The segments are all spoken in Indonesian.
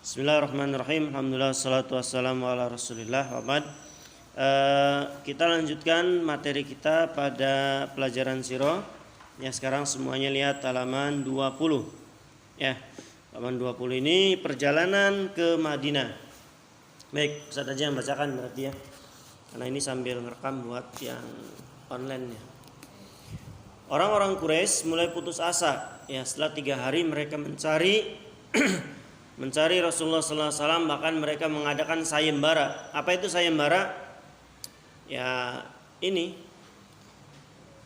Bismillahirrahmanirrahim. Alhamdulillah wassalatu wassalamu ala Rasulillah wa ba'd. Kita lanjutkan materi kita pada pelajaran sirah. Ya, sekarang semuanya lihat halaman 20. Ya, halaman 20 ini perjalanan ke Madinah. Baik, Ustaz aja yang bacakan berarti ya. Karena ini sambil ngerekam buat yang online ya. Orang-orang Quraisy mulai putus asa. Ya, setelah 3 hari mereka mencari Rasulullah SAW, bahkan mereka mengadakan sayembara. Apa itu sayembara? Ya ini,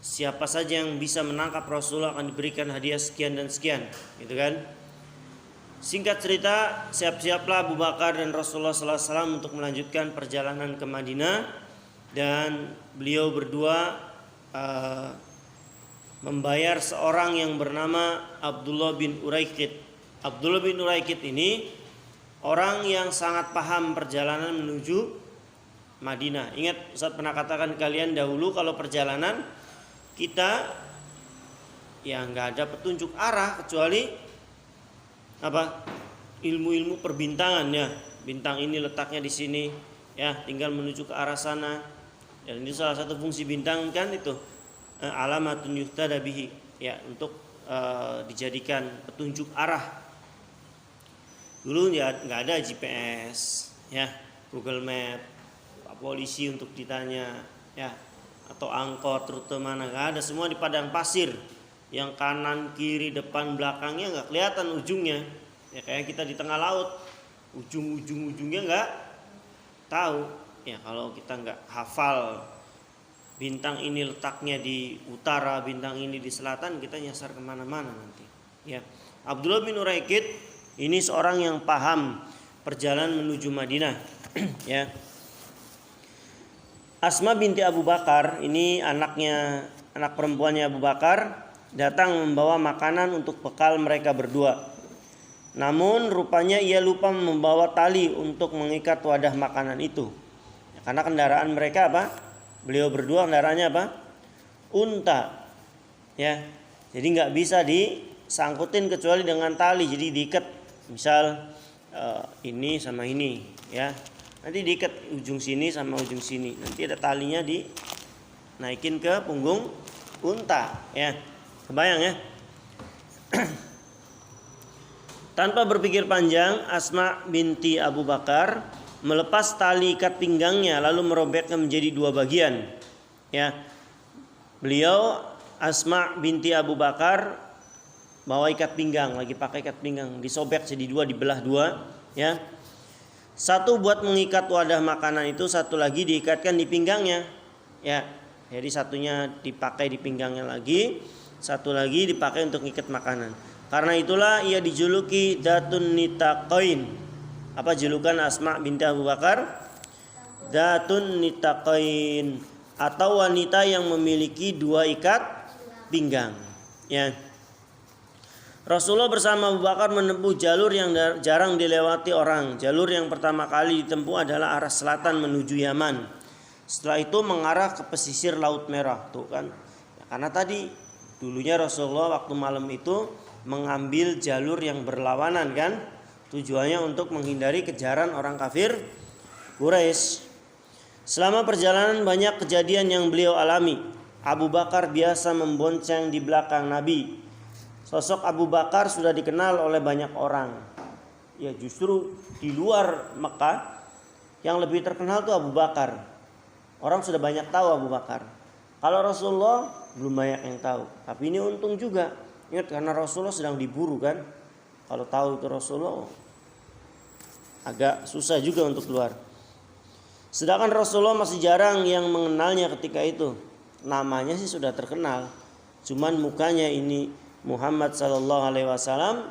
siapa saja yang bisa menangkap Rasulullah akan diberikan hadiah sekian dan sekian, gitu kan? Singkat cerita, siap-siaplah Abu Bakar dan Rasulullah SAW untuk melanjutkan perjalanan ke Madinah, dan beliau berdua membayar seorang yang bernama Abdullah bin Uraikid. Abdullah bin Uraikid ini orang yang sangat paham perjalanan menuju Madinah. Ingat, Ustaz pernah katakan kalian dahulu kalau perjalanan kita ya nggak ada petunjuk arah kecuali apa? Ilmu-ilmu perbintangan ya. Bintang ini letaknya di sini ya, tinggal menuju ke arah sana. Dan ini salah satu fungsi bintang kan itu alamatun yuhtada bihi ya, untuk dijadikan petunjuk arah. Dulu ya nggak ada GPS ya, Google Map, polisi untuk ditanya ya, atau angkot rute mana, nggak ada. Semua di padang pasir yang kanan kiri depan belakangnya nggak kelihatan ujungnya ya, kayak kita di tengah laut, ujungnya nggak tahu ya. Kalau kita nggak hafal bintang ini letaknya di utara, bintang ini di selatan, kita nyasar kemana-mana nanti ya. Abdullah bin Uraikid ini seorang yang paham perjalanan menuju Madinah ya. Asma binti Abu Bakar, ini anak perempuannya Abu Bakar, datang membawa makanan untuk bekal mereka berdua. Namun rupanya ia lupa membawa tali untuk mengikat wadah makanan itu ya, karena kendaraan mereka apa? Beliau berdua kendaraannya apa? Unta ya. Jadi nggak bisa disangkutin kecuali dengan tali, jadi diikat. Misal ini sama ini ya, nanti diikat ujung sini sama ujung sini, nanti ada talinya dinaikin ke punggung unta ya. Kebayang ya? Tanpa berpikir panjang, Asma binti Abu Bakar melepas tali ikat pinggangnya lalu merobeknya menjadi 2 bagian ya. Beliau Asma binti Abu Bakar bawa ikat pinggang, lagi pakai ikat pinggang, disobek jadi 2, dibelah 2 ya. Satu buat mengikat wadah makanan itu, satu lagi diikatkan di pinggangnya ya. Jadi satunya dipakai di pinggangnya lagi, satu lagi dipakai untuk mengikat makanan. Karena itulah ia dijuluki Datun Nitaqain. Apa julukan Asma binti Abu Bakar? Datun Nitaqain, atau wanita yang memiliki 2 ikat pinggang ya. Rasulullah bersama Abu Bakar menempuh jalur yang jarang dilewati orang. Jalur yang pertama kali ditempuh adalah arah selatan menuju Yaman. Setelah itu mengarah ke pesisir Laut Merah. Tuh kan. Ya, karena tadi dulunya Rasulullah waktu malam itu mengambil jalur yang berlawanan kan. Tujuannya untuk menghindari kejaran orang kafir Quraisy. Selama perjalanan banyak kejadian yang beliau alami. Abu Bakar biasa membonceng di belakang Nabi. Sosok Abu Bakar sudah dikenal oleh banyak orang. Ya, justru di luar Mekah yang lebih terkenal tuh Abu Bakar. Orang sudah banyak tahu Abu Bakar. Kalau Rasulullah belum banyak yang tahu. Tapi ini untung juga. Ingat, karena Rasulullah sedang diburu kan. Kalau tahu itu Rasulullah agak susah juga untuk keluar. Sedangkan Rasulullah masih jarang yang mengenalnya ketika itu. Namanya sih sudah terkenal, cuman mukanya ini Muhammad sallallahu alaihi wasallam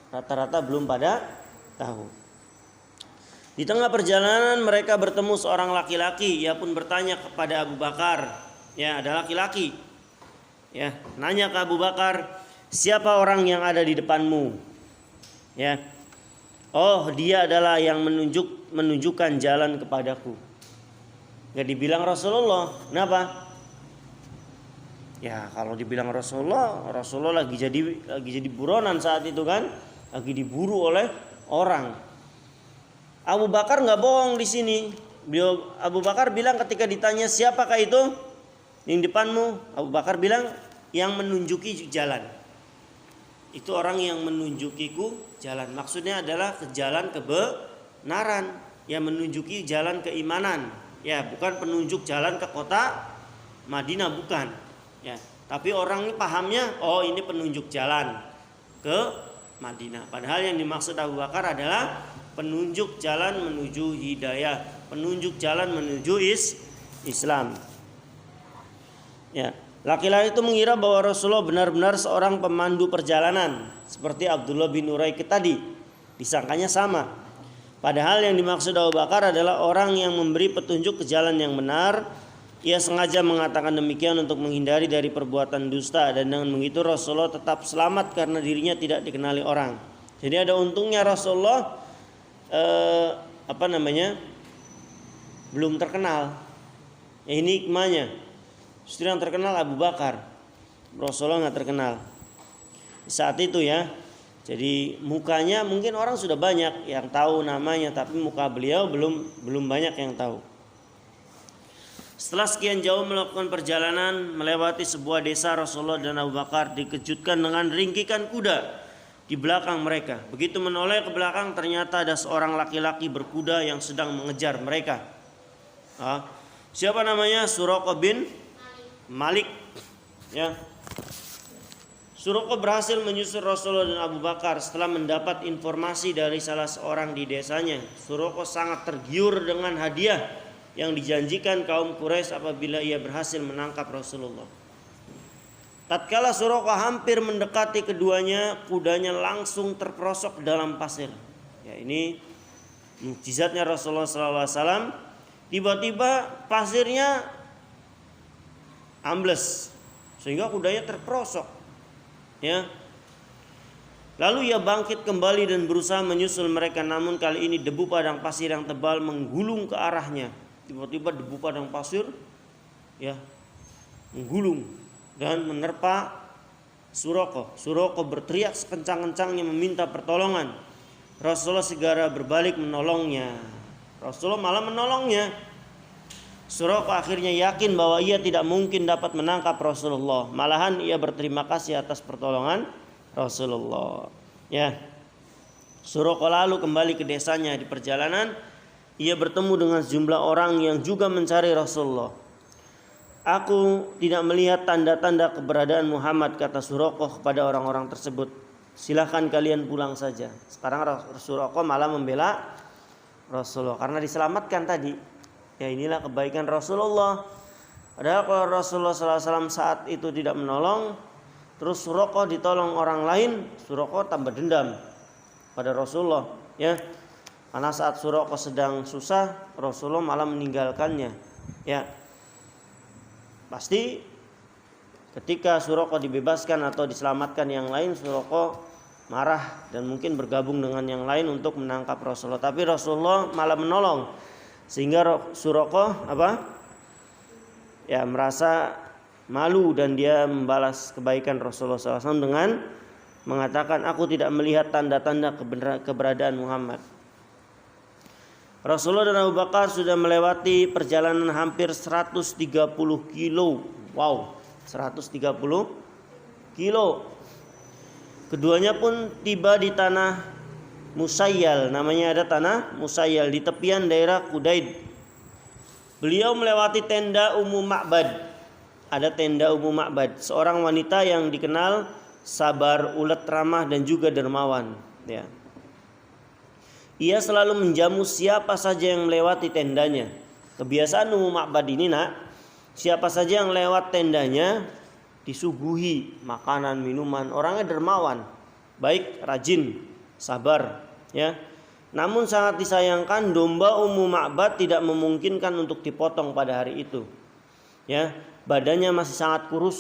rata-rata belum pada tahu. Di tengah perjalanan mereka bertemu seorang laki-laki. Ia pun bertanya kepada Abu Bakar. Ya, ada laki-laki. Ya, nanya ke Abu Bakar, "Siapa orang yang ada di depanmu?" Ya. "Oh, dia adalah yang menunjukkan jalan kepadaku." Gak dibilang Rasulullah. Kenapa? Ya kalau dibilang Rasulullah lagi jadi buronan saat itu kan, lagi diburu oleh orang. Abu Bakar nggak bohong di sini. Abu Bakar bilang ketika ditanya siapakah itu yang depanmu, Abu Bakar bilang yang menunjuki jalan. Itu orang yang menunjukiku jalan. Maksudnya adalah ke jalan kebenaran, yang menunjuki jalan keimanan. Ya, bukan penunjuk jalan ke kota Madinah, bukan. Ya, tapi orang ini pahamnya, oh ini penunjuk jalan ke Madinah. Padahal yang dimaksud Abu Bakar adalah penunjuk jalan menuju hidayah, penunjuk jalan menuju Islam. Ya, laki-laki itu mengira bahwa Rasulullah benar-benar seorang pemandu perjalanan seperti Abdullah bin Uraikid tadi. Disangkanya sama. Padahal yang dimaksud Abu Bakar adalah orang yang memberi petunjuk ke jalan yang benar. Ia sengaja mengatakan demikian untuk menghindari dari perbuatan dusta, dan dengan begitu Rasulullah tetap selamat karena dirinya tidak dikenali orang. Jadi ada untungnya Rasulullah belum terkenal. Ya, ini hikmahnya. Justru yang terkenal Abu Bakar, Rasulullah nggak terkenal saat itu ya. Jadi mukanya mungkin orang sudah banyak yang tahu namanya, tapi muka beliau belum banyak yang tahu. Setelah sekian jauh melakukan perjalanan melewati sebuah desa, Rasulullah dan Abu Bakar dikejutkan dengan ringkikan kuda di belakang mereka. Begitu menoleh ke belakang, ternyata ada seorang laki-laki berkuda yang sedang mengejar mereka. Siapa namanya? Suraqah bin Malik. Ya. Suraqah berhasil menyusul Rasulullah dan Abu Bakar setelah mendapat informasi dari salah seorang di desanya. Suraqah sangat tergiur dengan hadiah yang dijanjikan kaum Quraisy apabila ia berhasil menangkap Rasulullah. Tatkala Suraqah hampir mendekati keduanya, kudanya langsung terperosok dalam pasir. Ya, ini mukjizatnya Rasulullah SAW. Tiba-tiba pasirnya ambles sehingga kudanya terperosok. Ya. Lalu ia bangkit kembali dan berusaha menyusul mereka, namun kali ini debu padang pasir yang tebal menggulung ke arahnya. Tiba-tiba debu padang pasir ya menggulung dan menerpa Suraqah. Suraqah berteriak sekencang-kencangnya meminta pertolongan. Rasulullah segera berbalik menolongnya. Rasulullah malah menolongnya. Suraqah akhirnya yakin bahwa ia tidak mungkin dapat menangkap Rasulullah. Malahan ia berterima kasih atas pertolongan Rasulullah. Ya. Suraqah lalu kembali ke desanya. Di perjalanan ia bertemu dengan sejumlah orang yang juga mencari Rasulullah. Aku tidak melihat tanda-tanda keberadaan Muhammad, kata Suraqah kepada orang-orang tersebut. Silahkan kalian pulang saja. Sekarang Suraqah malah membela Rasulullah karena diselamatkan tadi. Ya, inilah kebaikan Rasulullah. Padahal kalau Rasulullah SAW saat itu tidak menolong, terus Suraqah ditolong orang lain, Suraqah tambah dendam pada Rasulullah. Ya. Karena saat Suraqah sedang susah, Rasulullah malah meninggalkannya. Ya. Pasti ketika Suraqah dibebaskan atau diselamatkan yang lain, Suraqah marah dan mungkin bergabung dengan yang lain untuk menangkap Rasulullah. Tapi Rasulullah malah menolong. Sehingga Suraqah merasa malu dan dia membalas kebaikan Rasulullah SAW dengan mengatakan, aku tidak melihat tanda-tanda keberadaan Muhammad. Rasulullah dan Abu Bakar sudah melewati perjalanan hampir 130 kilo. Wow, 130 kilo. Keduanya pun tiba di tanah Musayyal. Namanya ada tanah Musayyal di tepian daerah Qudaid. Beliau melewati tenda Ummu Ma'bad. Ada tenda Ummu Ma'bad, seorang wanita yang dikenal sabar, ulet, ramah dan juga dermawan. Ya. Ia selalu menjamu siapa saja yang melewati tendanya. Kebiasaan Ummu Ma'bad ini, nak, siapa saja yang lewat tendanya disuguhi makanan, minuman. Orangnya dermawan, baik, rajin, sabar, ya. Namun sangat disayangkan domba Ummu Ma'bad tidak memungkinkan untuk dipotong pada hari itu. Ya, badannya masih sangat kurus,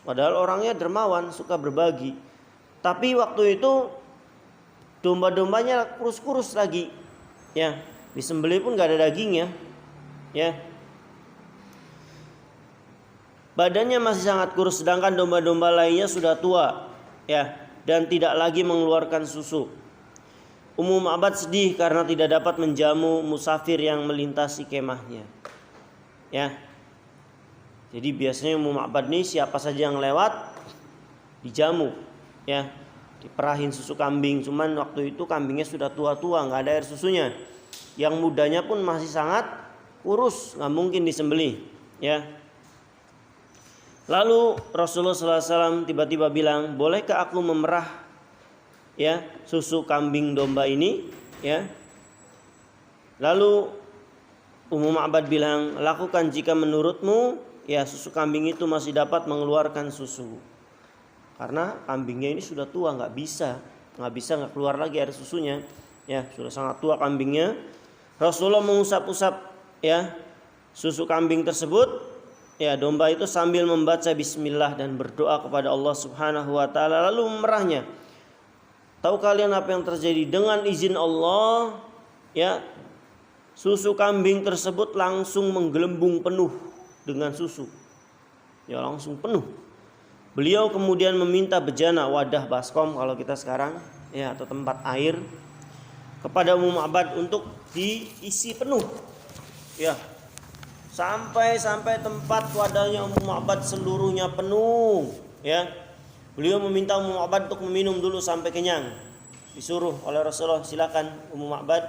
padahal orangnya dermawan, suka berbagi. Tapi waktu itu domba-dombanya kurus-kurus lagi, ya, disembelih pun gak ada dagingnya, ya. Badannya masih sangat kurus, sedangkan domba-domba lainnya sudah tua, ya, dan tidak lagi mengeluarkan susu. Ummu Ma'bad sedih karena tidak dapat menjamu musafir yang melintasi kemahnya. Ya. Jadi biasanya Ummu Ma'bad nih siapa saja yang lewat dijamu, ya. Diperahin susu kambing, cuman waktu itu kambingnya sudah tua-tua, nggak ada air susunya. Yang mudanya pun masih sangat kurus, nggak mungkin disembelih, ya. Lalu Rasulullah SAW tiba-tiba bilang, bolehkah aku memerah, ya, susu kambing domba ini, ya. Lalu Ummu Ma'bad bilang, lakukan jika menurutmu, ya, susu kambing itu masih dapat mengeluarkan susu. Karena kambingnya ini sudah tua, nggak nggak keluar lagi air susunya, ya, sudah sangat tua kambingnya. Rasulullah mengusap-usap, ya, susu kambing tersebut, ya, domba itu sambil membaca bismillah dan berdoa kepada Allah Subhanahu wa taala, lalu memerahnya. Tahu kalian apa yang terjadi? Dengan izin Allah, ya, susu kambing tersebut langsung menggelembung penuh dengan susu. Ya, langsung penuh. Beliau kemudian meminta bejana, wadah baskom kalau kita sekarang, ya, atau tempat air, kepada Ummu Ma'bad untuk diisi penuh, ya, sampai tempat wadahnya Ummu Ma'bad seluruhnya penuh, ya. Beliau meminta Ummu Ma'bad untuk meminum dulu sampai kenyang. Disuruh oleh Rasulullah, silakan Ummu Ma'bad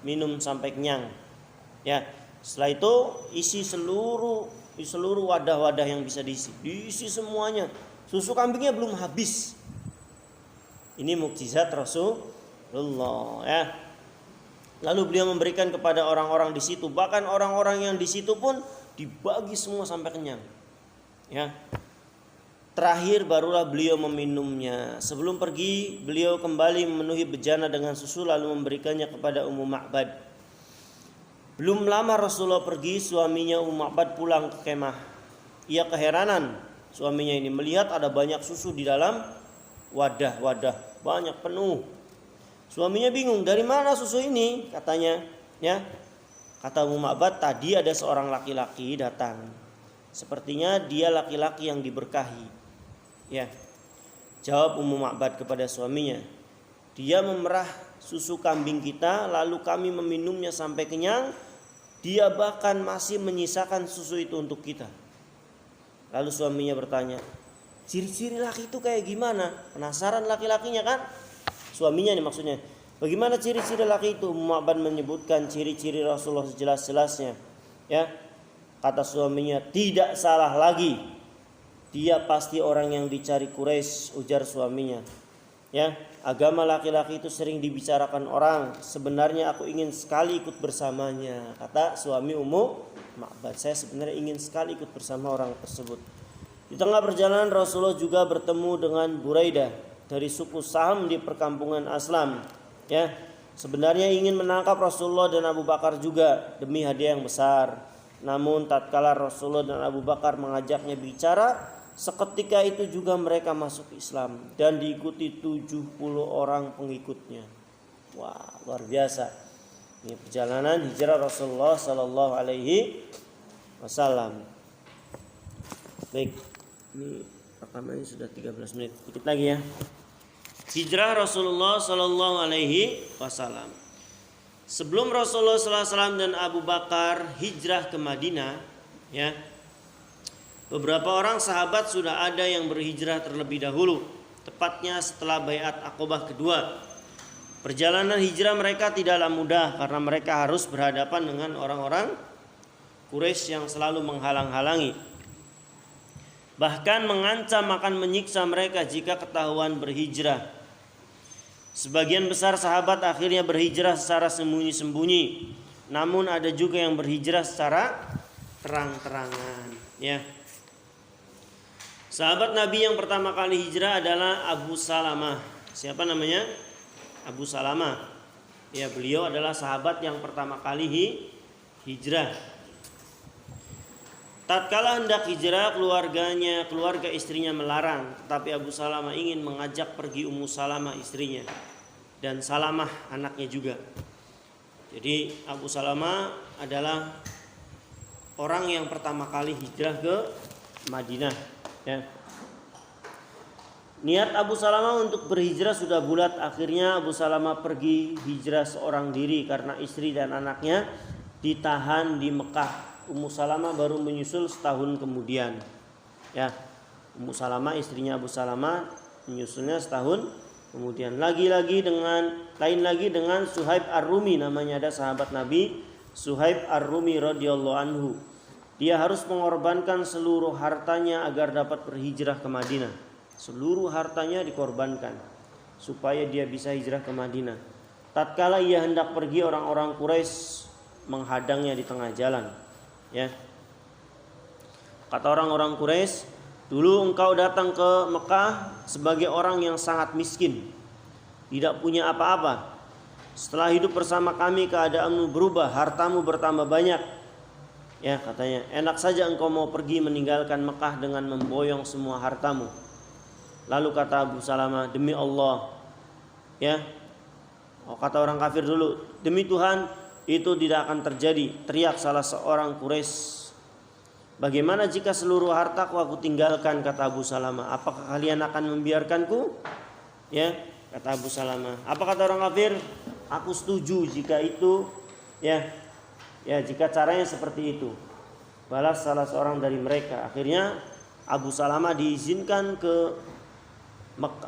minum sampai kenyang, ya. Setelah itu isi seluruh wadah-wadah yang bisa diisi semuanya. Susu kambingnya belum habis. Ini mukjizat Rasulullah, ya. Lalu beliau memberikan kepada orang-orang di situ, bahkan orang-orang yang di situ pun dibagi semua sampai kenyang, ya. Terakhir barulah beliau meminumnya. Sebelum pergi, beliau kembali memenuhi bejana dengan susu lalu memberikannya kepada Ummu Ma'bad. Belum lama Rasulullah pergi, suaminya Ummu Ma'bad pulang ke kemah. Ia keheranan suaminya ini melihat ada banyak susu di dalam wadah-wadah, banyak penuh. Suaminya bingung, dari mana susu ini? Katanya, ya. Kata Ummu Ma'bad, tadi ada seorang laki-laki datang. Sepertinya dia laki-laki yang diberkahi. Ya. Jawab Ummu Ma'bad kepada suaminya, dia memerah susu kambing kita lalu kami meminumnya sampai kenyang. Dia bahkan masih menyisakan susu itu untuk kita. Lalu suaminya bertanya, ciri-ciri laki itu kayak gimana? Penasaran laki-lakinya kan? Suaminya nih maksudnya. Bagaimana ciri-ciri laki itu? Ummu Ma'bad menyebutkan ciri-ciri Rasulullah sejelas-jelasnya. Ya. Kata suaminya, tidak salah lagi. Dia pasti orang yang dicari Quraisy, ujar suaminya. Ya, agama laki-laki itu sering dibicarakan orang. Sebenarnya aku ingin sekali ikut bersamanya. Kata suami Ummu Ma'bad, saya sebenarnya ingin sekali ikut bersama orang tersebut. Di tengah perjalanan Rasulullah juga bertemu dengan Buraidah dari suku Saham di perkampungan Aslam. Ya, sebenarnya ingin menangkap Rasulullah dan Abu Bakar juga demi hadiah yang besar. Namun tatkala Rasulullah dan Abu Bakar mengajaknya bicara, seketika itu juga mereka masuk Islam dan diikuti 70 orang pengikutnya. Wah, luar biasa. Ini perjalanan hijrah Rasulullah sallallahu alaihi wasallam. Baik, ini rekamannya sudah 13 menit. Dikit lagi ya. Hijrah Rasulullah sallallahu alaihi wasallam. Sebelum Rasulullah sallallahu alaihi wasallam dan Abu Bakar hijrah ke Madinah, ya, beberapa orang sahabat sudah ada yang berhijrah terlebih dahulu, tepatnya setelah Baiat Aqobah kedua. Perjalanan hijrah mereka tidaklah mudah karena mereka harus berhadapan dengan orang-orang Quraisy yang selalu menghalang-halangi. Bahkan mengancam akan menyiksa mereka jika ketahuan berhijrah. Sebagian besar sahabat akhirnya berhijrah secara sembunyi-sembunyi. Namun ada juga yang berhijrah secara terang-terangan, ya. Sahabat Nabi yang pertama kali hijrah adalah Abu Salamah. Siapa namanya? Abu Salamah. Ya, beliau adalah sahabat yang pertama kali hijrah. Tatkala hendak hijrah, keluarga istrinya melarang, tetapi Abu Salamah ingin mengajak pergi Ummu Salamah istrinya dan Salamah anaknya juga. Jadi Abu Salamah adalah orang yang pertama kali hijrah ke Madinah, ya. Niat Abu Salamah untuk berhijrah sudah bulat. Akhirnya Abu Salamah pergi hijrah seorang diri karena istri dan anaknya ditahan di Mekah. Ummu Salamah baru menyusul setahun kemudian. Ya, Ummu Salamah istrinya Abu Salamah menyusulnya setahun kemudian. Lain lagi dengan Suhaib Ar-Rumi, namanya ada sahabat Nabi Suhaib Ar-Rumi radhiyallahu anhu. Dia harus mengorbankan seluruh hartanya agar dapat berhijrah ke Madinah. Seluruh hartanya dikorbankan supaya dia bisa hijrah ke Madinah. Tatkala ia hendak pergi, orang-orang Quraisy menghadangnya di tengah jalan. Ya. Kata orang-orang Quraisy, dulu engkau datang ke Mekah sebagai orang yang sangat miskin, tidak punya apa-apa. Setelah hidup bersama kami, keadaanmu berubah, hartamu bertambah banyak. Ya, katanya, enak saja engkau mau pergi meninggalkan Mekah dengan memboyong semua hartamu. Lalu kata Abu Salamah, demi Allah, ya, kata orang kafir dulu, demi Tuhan itu tidak akan terjadi. Teriak salah seorang Quraisy. Bagaimana jika seluruh hartaku aku tinggalkan, kata Abu Salamah. Apakah kalian akan membiarkanku? Ya, kata Abu Salamah. Apa kata orang kafir? Aku setuju jika itu, ya, jika caranya seperti itu. Balas salah seorang dari mereka. Akhirnya Abu Salamah diizinkan ke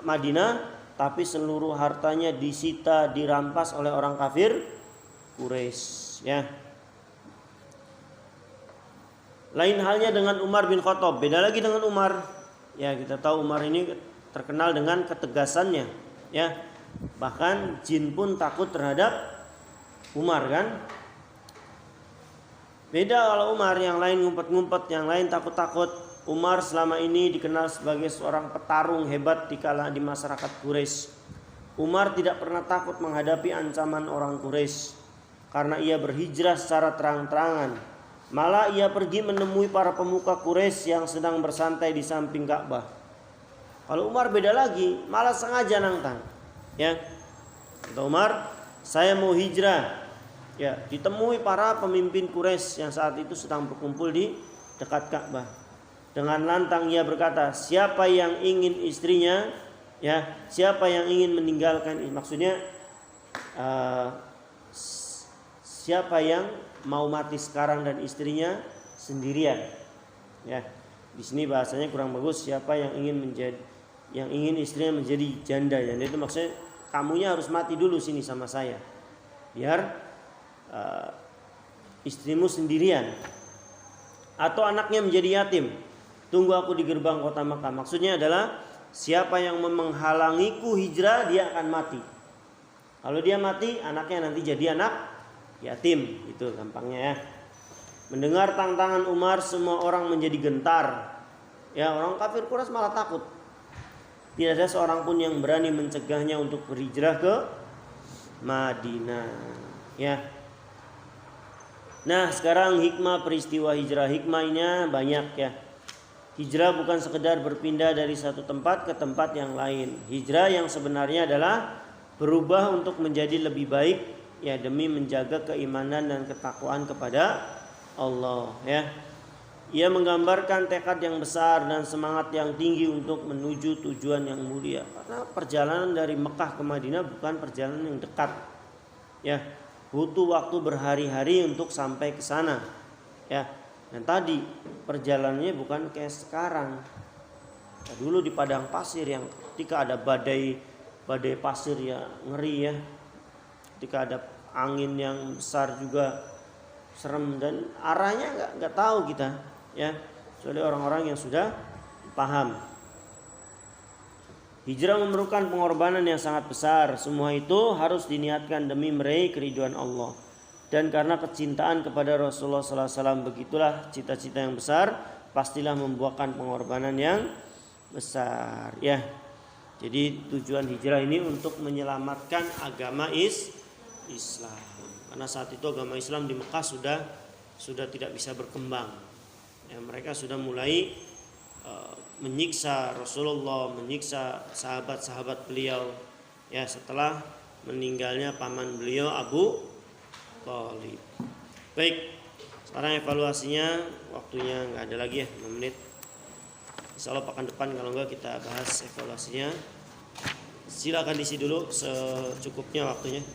Madinah, tapi seluruh hartanya disita, dirampas oleh orang kafir Quraisy. Ya. Lain halnya dengan Umar bin Khattab. Beda lagi dengan Umar. Ya, kita tahu Umar ini terkenal dengan ketegasannya. Ya, bahkan jin pun takut terhadap Umar, kan? Beda kalau Umar, yang lain ngumpet-ngumpet, yang lain takut-takut. Umar selama ini dikenal sebagai seorang petarung hebat di masyarakat Quraisy. Umar tidak pernah takut menghadapi ancaman orang Quraisy karena ia berhijrah secara terang-terangan. Malah ia pergi menemui para pemuka Quraisy yang sedang bersantai di samping Ka'bah. Kalau Umar beda lagi, malah sengaja nantang. Ya, kata Umar, saya mau hijrah. Ya, ditemui para pemimpin Quraisy yang saat itu sedang berkumpul di dekat Ka'bah. Dengan lantang ia berkata, siapa yang ingin istrinya, ya, siapa yang ingin meninggalkan, maksudnya siapa yang mau mati sekarang dan istrinya sendirian. Ya, di sini bahasanya kurang bagus. Siapa yang ingin istrinya menjadi janda, ya, itu maksudnya kamunya harus mati dulu sini sama saya, biar istrimu sendirian, atau anaknya menjadi yatim. Tunggu aku di gerbang kota Makkah. Maksudnya adalah siapa yang menghalangiku hijrah, dia akan mati. Kalau dia mati, anaknya nanti jadi anak yatim. Itu gampangnya, ya. Mendengar tantangan Umar, semua orang menjadi gentar. Ya, orang kafir Quraisy malah takut. Tidak ada seorang pun yang berani mencegahnya untuk berhijrah ke Madinah. Ya. Nah, sekarang hikmah peristiwa hijrah. Hikmahnya banyak, ya. Hijrah bukan sekedar berpindah dari satu tempat ke tempat yang lain. Hijrah yang sebenarnya adalah berubah untuk menjadi lebih baik, ya, demi menjaga keimanan dan ketakwaan kepada Allah, ya. Ia menggambarkan tekad yang besar dan semangat yang tinggi untuk menuju tujuan yang mulia. Karena perjalanan dari Mekah ke Madinah bukan perjalanan yang dekat, ya. Butuh waktu berhari-hari untuk sampai ke sana, ya. Dan tadi perjalanannya bukan kayak sekarang. Dulu di padang pasir yang ketika ada badai pasir, ya, ngeri, ya. Ketika ada angin yang besar juga serem, dan arahnya nggak tahu kita, ya. Kecuali orang-orang yang sudah paham. Hijrah memerlukan pengorbanan yang sangat besar. Semua itu harus diniatkan demi meraih keridhaan Allah. Dan karena kecintaan kepada Rasulullah SAW, begitulah cita-cita yang besar pastilah membuahkan pengorbanan yang besar, ya. Jadi tujuan hijrah ini untuk menyelamatkan agama Islam. Karena saat itu agama Islam di Mekah sudah tidak bisa berkembang. Ya, mereka sudah mulai menyiksa Rasulullah, menyiksa sahabat-sahabat beliau, ya, setelah meninggalnya paman beliau Abu Thalib. Baik, sekarang evaluasinya, waktunya nggak ada lagi, ya, 5 menit. Insya Allah pekan depan kalau enggak kita bahas evaluasinya. Silakan diisi dulu secukupnya waktunya.